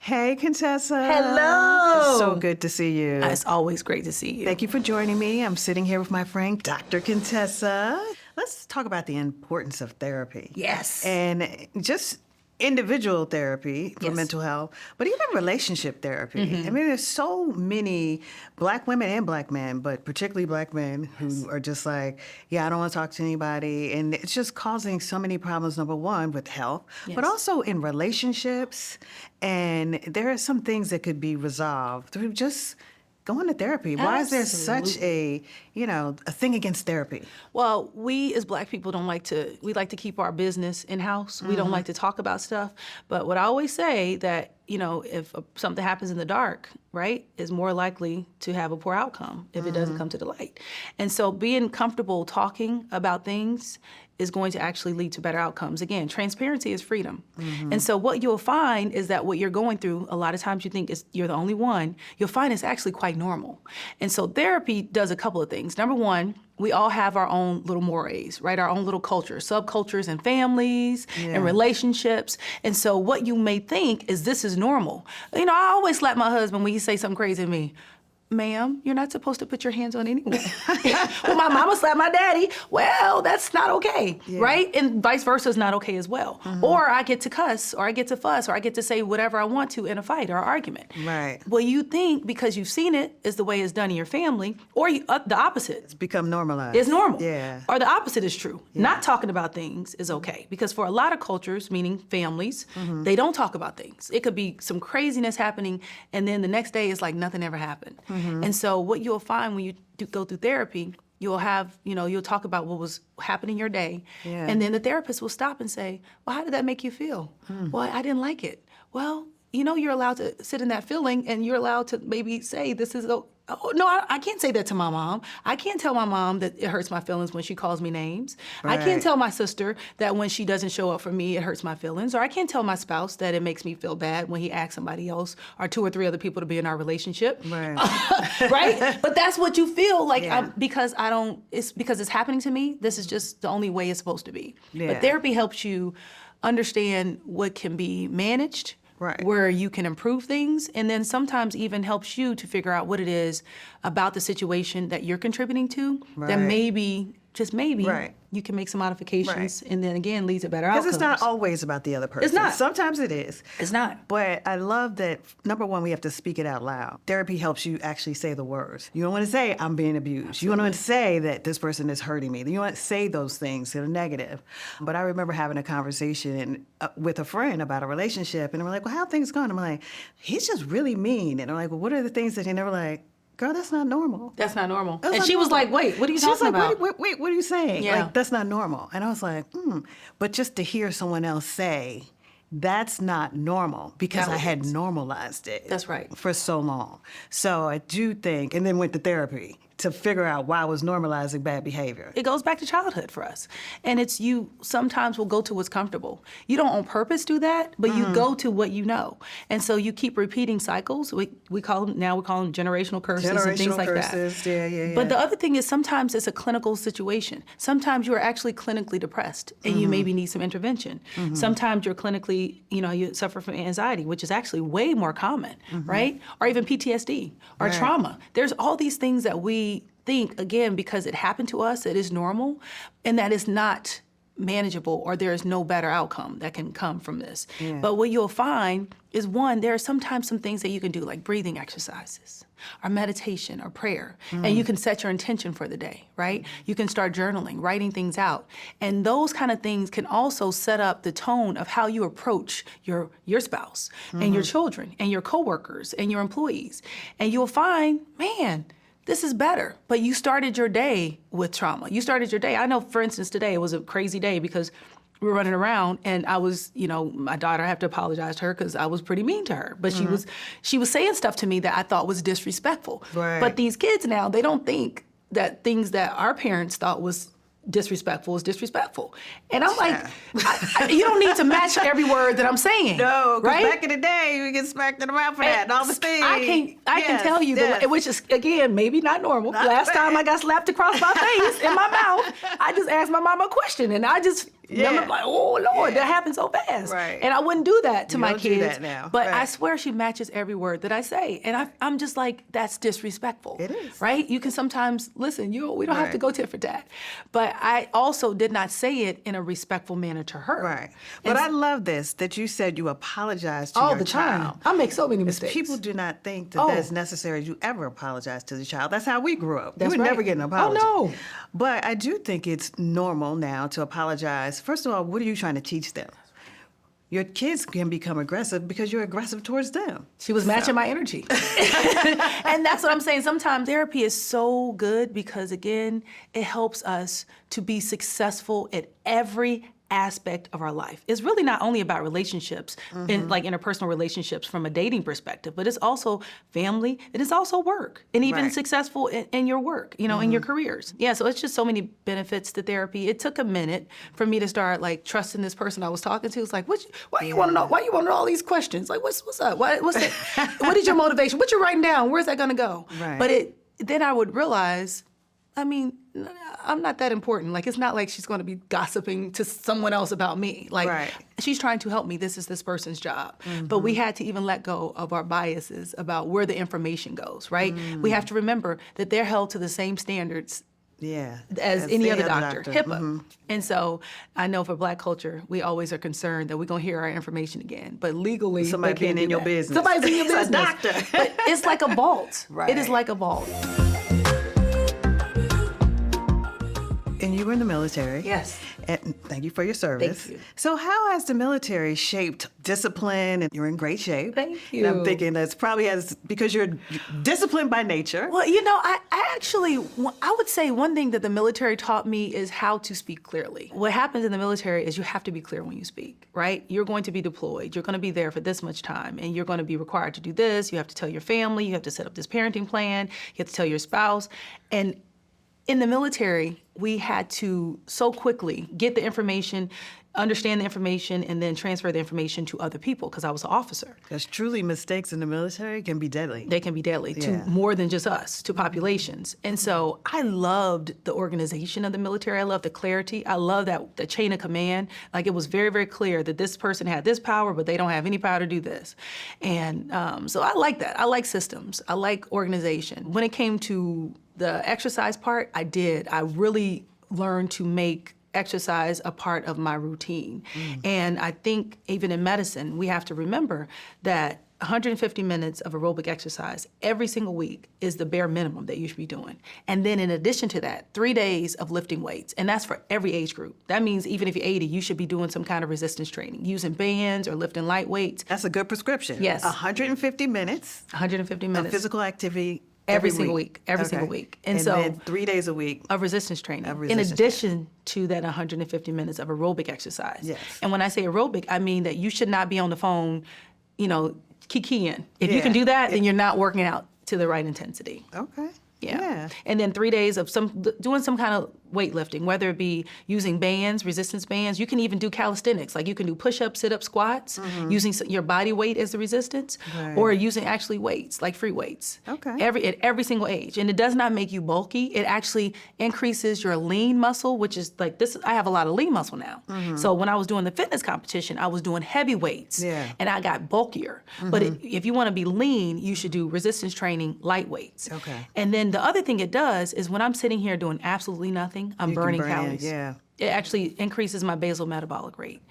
Hey, Contessa. Hello. It's so good to see you. It's always great to see you. Thank you for joining me. I'm sitting here with my friend, Dr. Contessa. Let's talk about the importance of therapy. Yes. And just individual therapy for mental health, but even relationship therapy. I mean, there's so many Black women and Black men, but particularly Black men who are just like, I don't want to talk to anybody. And it's just causing so many problems, number one, with health, but also in relationships. And there are some things that could be resolved through just going to therapy. Why is there such a thing against therapy? Well, we as Black people we like to keep our business in-house. We don't like to talk about stuff. But what I always say that, if something happens in the dark, right, is more likely to have a poor outcome if it doesn't come to the light. And so being comfortable talking about things is going to actually lead to better outcomes. Again, transparency is freedom. And so what you'll find is that what you're going through, a lot of times you think you're the only one, you'll find it's actually quite normal. And so therapy does a couple of things. Number one, we all have our own little mores, right? Our own little cultures, subcultures and families and relationships. And so what you may think is this is normal. I always slap my husband when he say something crazy to me. Ma'am, you're not supposed to put your hands on anyone. Well, my mama slapped my daddy. Well, that's not okay, right? And vice versa is not okay as well. Or I get to cuss, or I get to fuss, or I get to say whatever I want to in a fight or argument. Right. Well, you think because you've seen it is the way it's done in your family, or the opposite. It's become normalized. It's normal. Yeah. Or the opposite is true. Not talking about things is okay. Because for a lot of cultures, meaning families, they don't talk about things. It could be some craziness happening, and then the next day it's like nothing ever happened. And so what you'll find when you go through therapy, you'll have, you'll talk about what was happening in your day. And then the therapist will stop and say, well, how did that make you feel? Well, I didn't like it. Well, you're allowed to sit in that feeling, and you're allowed to maybe say this is, no, I can't say that to my mom. I can't tell my mom that it hurts my feelings when she calls me names. Right. I can't tell my sister that when she doesn't show up for me, it hurts my feelings. Or I can't tell my spouse that it makes me feel bad when he asks somebody else or 2 or 3 other people to be in our relationship. Right. Right? But that's what you feel like because it's happening to me. This is just the only way it's supposed to be. But therapy helps you understand what can be managed, where you can improve things, and then sometimes even helps you to figure out what it is about the situation that you're contributing to that maybe, just maybe, you can make some modifications and then again lead to better outcomes. Because it's not always about the other person. It's not. Sometimes it is. It's not. But I love that, number one, we have to speak it out loud. Therapy helps you actually say the words. You don't want to say, I'm being abused. Absolutely. You don't want to say that this person is hurting me. You don't want to say those things that are negative. But I remember having a conversation with a friend about a relationship, and they were like, well, how are things going? I'm like, he's just really mean. And I'm like, well, what are the things that he never like? Girl, that's not normal. That's not normal. And she was like, wait, what are you talking about? Wait, what are you saying? Yeah. Like, that's not normal. And I was like, But just to hear someone else say, that's not normal, because I had normalized it. That's right. For so long. So I do think, and then went to therapy to figure out why I was normalizing bad behavior. It goes back to childhood for us. And it's you sometimes will go to what's comfortable. You don't on purpose do that, but you go to what you know. And so you keep repeating cycles. We call them generational curses and things like that. Yeah. But the other thing is sometimes it's a clinical situation. Sometimes you are actually clinically depressed and you maybe need some intervention. Sometimes you're clinically, you suffer from anxiety, which is actually way more common, right? Or even PTSD or trauma. There's all these things that we think, again, because it happened to us, it is normal, and that is not manageable, or there is no better outcome that can come from this. But what you'll find is, one, there are sometimes some things that you can do, like breathing exercises, or meditation, or prayer, and you can set your intention for the day, right? You can start journaling, writing things out, and those kind of things can also set up the tone of how you approach your spouse, and your children, and your coworkers, and your employees, and you'll find, man, this is better. But you started your day with trauma. You started your day. I know, for instance, today it was a crazy day because we were running around, and I was, my daughter, I have to apologize to her because I was pretty mean to her. But she was saying stuff to me that I thought was disrespectful. Right. But these kids now, they don't think that things that our parents thought was disrespectful is disrespectful. And I'm like, you don't need to match every word that I'm saying. No, because right? back in the day, you get smacked in the mouth for that and all the things. I can tell you, which is, again, maybe not normal. Last time I got slapped across my face in my mouth, I just asked my mama a question, and I just Remember, I'm like, oh Lord, that happened so fast. Right. And I wouldn't do that to You my don't kids. do that now. But Right. I swear she matches every word that I say. And I'm just like, that's disrespectful. It is. Right? You can sometimes, listen, we don't have to Right. go tit for tat. But I also did not say it in a respectful manner to her. Right. But I love this, that you said you apologize to All your the time. child. I make so many mistakes. People do not think that that's necessary. You ever apologize to the child. That's how we grew up. That's you would right. never get an apology. Oh, no. But I do think it's normal now to apologize. First of all, what are you trying to teach them? Your kids can become aggressive because you're aggressive towards them. She was matching my energy. And that's what I'm saying. Sometimes therapy is so good because, again, it helps us to be successful at every aspect of our life. It's really not only about relationships, in, like interpersonal relationships from a dating perspective, but it's also family, and it's also work, and even Right. successful in your work, you know, in your careers. Yeah, so it's just so many benefits to therapy. It took a minute for me to start like trusting this person I was talking to. It's like, why you want to know? Why you want to know all these questions? Like, what's up? What's it? What is your motivation? What you writing down? Where's that gonna go? Right. But then I would realize, I mean, I'm not that important. Like, it's not like she's going to be gossiping to someone else about me. Like, Right. she's trying to help me. This is this person's job. But we had to even let go of our biases about where the information goes, right? We have to remember that they're held to the same standards Yeah. as any other doctor, HIPAA. Mm-hmm. And so I know for Black culture, we always are concerned that we're going to hear our information again. But legally, Somebody they can't being in do your that. business. Somebody's in your It's a business. doctor. But it's like a vault. It is Right. like a vault. And you were in the military. Yes. And thank you for your service. Thank you. So how has the military shaped discipline? And you're in great shape. Thank And I'm you. thinking that's probably because you're disciplined by nature. Well, you know, I actually, I would say one thing that the military taught me is how to speak clearly. What happens in the military is you have to be clear when you speak, right? You're going to be deployed. You're going to be there for this much time, and you're going to be required to do this. You have to tell your family. You have to set up this parenting plan. You have to tell your spouse. And in the military, we had to so quickly get the information, understand the information, and then transfer the information to other people because I was an officer. Because truly mistakes in the military can be deadly. They can be deadly to Yeah. more than just us, to populations. And so I loved the organization of the military. I loved the clarity. I love that the chain of command. Like, it was very, very clear that this person had this power, but they don't have any power to do this. And so I like that. I like systems. I like organization. When it came to the exercise part, I did. I really learned to make exercise a part of my routine. And I think even in medicine, we have to remember that 150 minutes of aerobic exercise every single week is the bare minimum that you should be doing. And then in addition to that, 3 days of lifting weights. And that's for every age group. That means even if you're 80, you should be doing some kind of resistance training, using bands or lifting light weights. That's a good prescription. Yes. 150 minutes 150 of minutes. physical activity Every single week. Every single week. And And so- then 3 days a week. Of resistance training. Of in resistance addition to that 150 minutes of aerobic exercise. Yes. And when I say aerobic, I mean that you should not be on the phone, you know, kikiing. If you Yeah. can do that, then you're not working out to the right intensity. Okay. Yeah. And then 3 days of doing some kind of weightlifting, whether it be using bands, resistance bands. You can even do calisthenics. Like, you can do push-ups, sit-up, squats, using your body weight as the resistance, Right. or using actually weights, like free weights. Okay. At every single age. And it does not make you bulky. It actually increases your lean muscle, which is like this. I have a lot of lean muscle now. So when I was doing the fitness competition, I was doing heavy weights. Yeah. And I got bulkier. But if you want to be lean, you should do resistance training, light weights. Okay. And then the other thing it does is when I'm sitting here doing absolutely nothing, I'm You can burning burn in, calories. yeah. It actually increases my basal metabolic rate.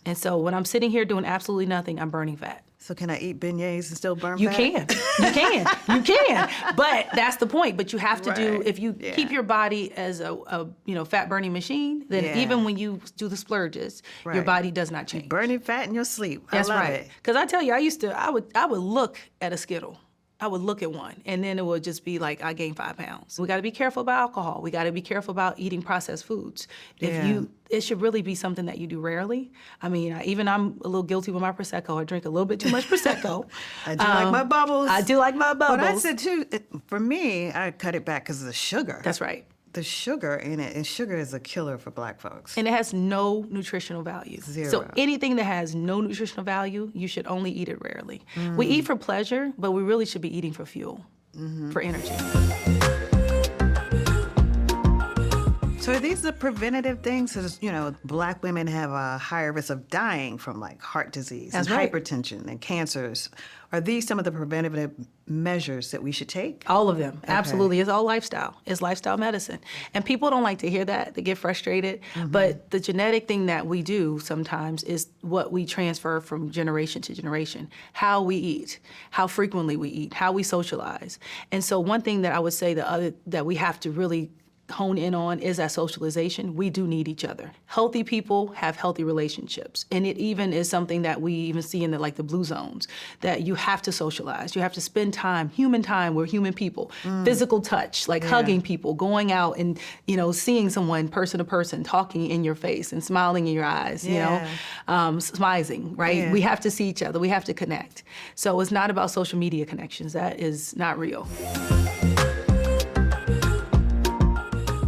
And so when I'm sitting here doing absolutely nothing, I'm burning fat. So can I eat beignets and still burn You fat? can. You can. But that's the point. But you have to do, Right. if you Yeah. keep your body as a fat burning machine, then Yeah. even when you do the splurges, your Right. body does not change. Burning fat in your sleep. That's I love right. it. Because I tell you, I would look at a Skittle. I would look at one, and then it would just be like, I gained 5 pounds. We got to be careful about alcohol. We got to be careful about eating processed foods. Yeah. It should really be something that you do rarely. I mean, I'm a little guilty with my Prosecco. I drink a little bit too much Prosecco. I do like my bubbles. I do like my bubbles. But I said too, for me, I cut it back because of the sugar. That's right. The sugar in it, and sugar is a killer for Black folks. And it has no nutritional value. Zero. So anything that has no nutritional value, you should only eat it rarely. We eat for pleasure, but we really should be eating for fuel, for energy. So are these the preventative things? 'Cause, Black women have a higher risk of dying from like heart disease That's and right. hypertension and cancers. Are these some of the preventative measures that we should take? All of them, absolutely. It's all lifestyle. It's lifestyle medicine. And people don't like to hear that. They get frustrated. But the genetic thing that we do sometimes is what we transfer from generation to generation. How we eat, how frequently we eat, how we socialize. And so one thing that I would say that we have to really hone in on is that socialization. We do need each other. Healthy people have healthy relationships. And it even is something that we even see in the blue zones, that you have to socialize. You have to spend time, human time with human people, physical touch, like hugging people, going out and, seeing someone person to person, talking in your face and smiling in your eyes, smizing, right? Yeah. We have to see each other. We have to connect. So it's not about social media connections. That is not real.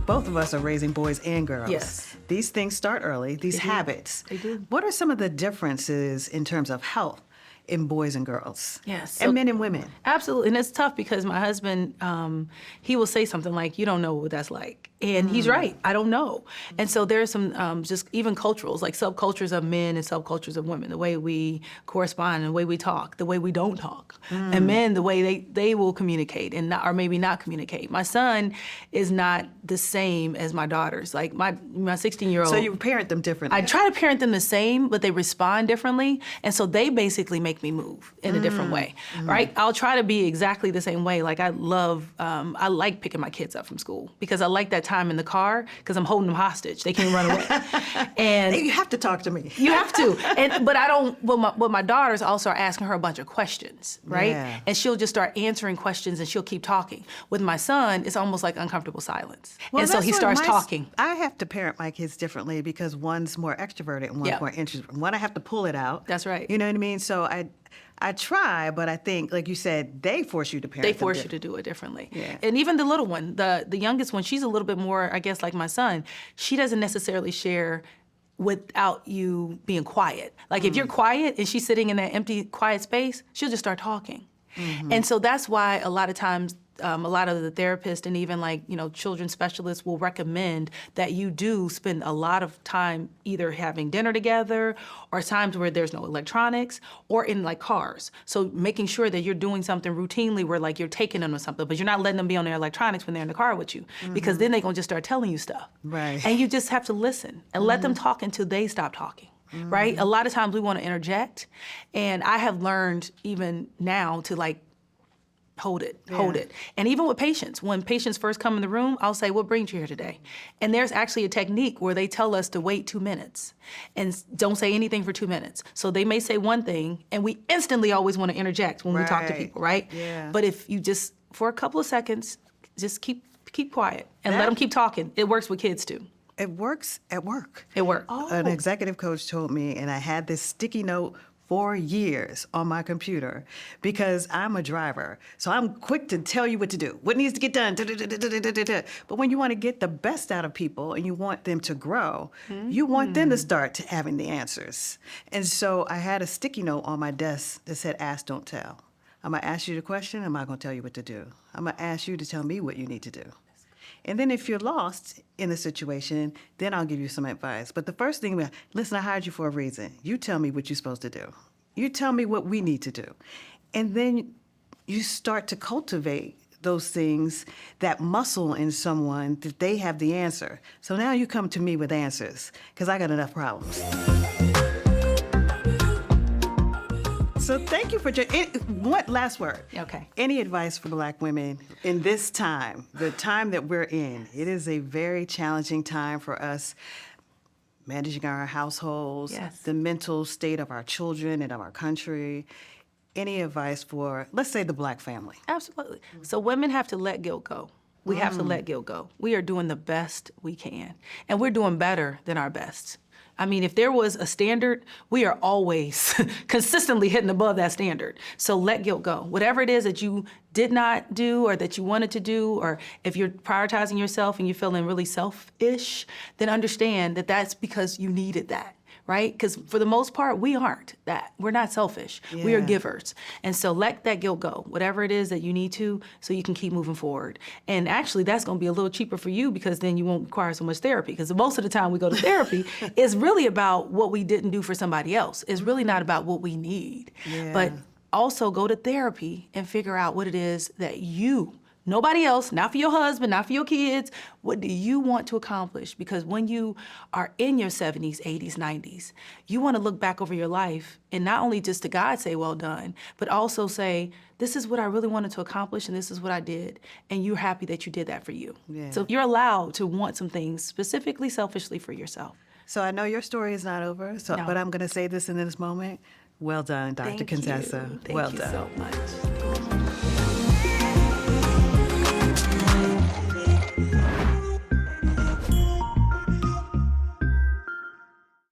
Both of us are raising boys and girls. Yes. These things start early, these habits. They do. What are some of the differences in terms of health in boys and girls? Yes. And men and women? Absolutely. And it's tough because my husband, he will say something like, you don't know what that's like. And he's right. I don't know. And so there's some just even culturals, like subcultures of men and subcultures of women, the way we correspond and the way we talk, the way we don't talk. And men, the way they will communicate and not, or maybe not communicate. My son is not the same as my daughters. Like my 16-year-old. So you parent them differently? I try to parent them the same, but they respond differently. And so they basically make me move in a different way, right? I'll try to be exactly the same way. Like I like picking my kids up from school because I like that time in the car because I'm holding them hostage. They can't run away. And you have to talk to me. you have to. But I don't, but my daughters also are asking her a bunch of questions, right? Yeah. And she'll just start answering questions and she'll keep talking. With my son, it's almost like uncomfortable silence. And so that's he what starts talking. I have to parent my kids differently because one's more extroverted and one's more introverted. One, I have to pull it out. That's right. You know what I mean? So I try, but I think, like you said, they force you to parent. They force you to do it differently. Yeah. And even the little one, the youngest one, she's a little bit more, I guess, like my son. She doesn't necessarily share without you being quiet. Like if you're quiet and she's sitting in that empty, quiet space, she'll just start talking. And so that's why a lot of times a lot of the therapists and even children's specialists will recommend that you do spend a lot of time either having dinner together or times where there's no electronics or in like cars. So making sure that you're doing something routinely where like you're taking them to something, but you're not letting them be on their electronics when they're in the car with you because then they're gonna just start telling you stuff. Right. And you just have to listen and let them talk until they stop talking. Right? A lot of times we want to interject, and I have learned even now to hold it. And even with patients, when patients first come in the room, I'll say, what brings you here today? And there's actually a technique where they tell us to wait 2 minutes and don't say anything for 2 minutes. So they may say one thing, and we instantly always want to interject when we talk to people, right? Yeah. But if you just, for a couple of seconds, just keep quiet and let them keep talking. It works with kids too. It works at work. It works. An executive coach told me, and I had this sticky note for years on my computer because I'm a driver. So I'm quick to tell you what to do, what needs to get done. But when you want to get the best out of people and you want them to grow, you want them to start having the answers. And so I had a sticky note on my desk that said, ask, don't tell. I'm going to ask you the question. I'm not going to tell you what to do. I'm going to ask you to tell me what you need to do. And then if you're lost in a situation, then I'll give you some advice. But the first thing, listen, I hired you for a reason. You tell me what you're supposed to do. You tell me what we need to do. And then you start to cultivate those things, that muscle in someone that they have the answer. So now you come to me with answers because I got enough problems. So thank you for what last word? Okay. Any advice for Black women in this time, the time that we're in? It is a very challenging time for us managing our households, Yes. the mental state of our children and of our country. Any advice for, let's say, the Black family? Absolutely. So women have to let guilt go. We have to let guilt go. We are doing the best we can, and we're doing better than our best. I mean, if there was a standard, we are always consistently hitting above that standard. So let guilt go. Whatever it is that you did not do or that you wanted to do, or if you're prioritizing yourself and you're feeling really selfish, then understand that that's because you needed that, right? Because for the most part, we aren't that. We're not selfish. We are Yeah. givers. And so let that guilt go, whatever it is that you need to, so you can keep moving forward. And actually, that's going to be a little cheaper for you because then you won't require so much therapy. Because most of the time we go to therapy, it's really about what we didn't do for somebody else. It's really not about what we need. Yeah. But also go to therapy and figure out what it is that you, nobody else, not for your husband, not for your kids, what do you want to accomplish? Because when you are in your 70s, 80s, 90s, you want to look back over your life and not only just to God say, well done, but also say, this is what I really wanted to accomplish and this is what I did. And you're happy that you did that for you. Yeah. So you're allowed to want some things specifically, selfishly for yourself. So I know your story is not over, No. but I'm going to say this in this moment. Well done, Dr. Thank Contessa. you. Thank Well you done. so much.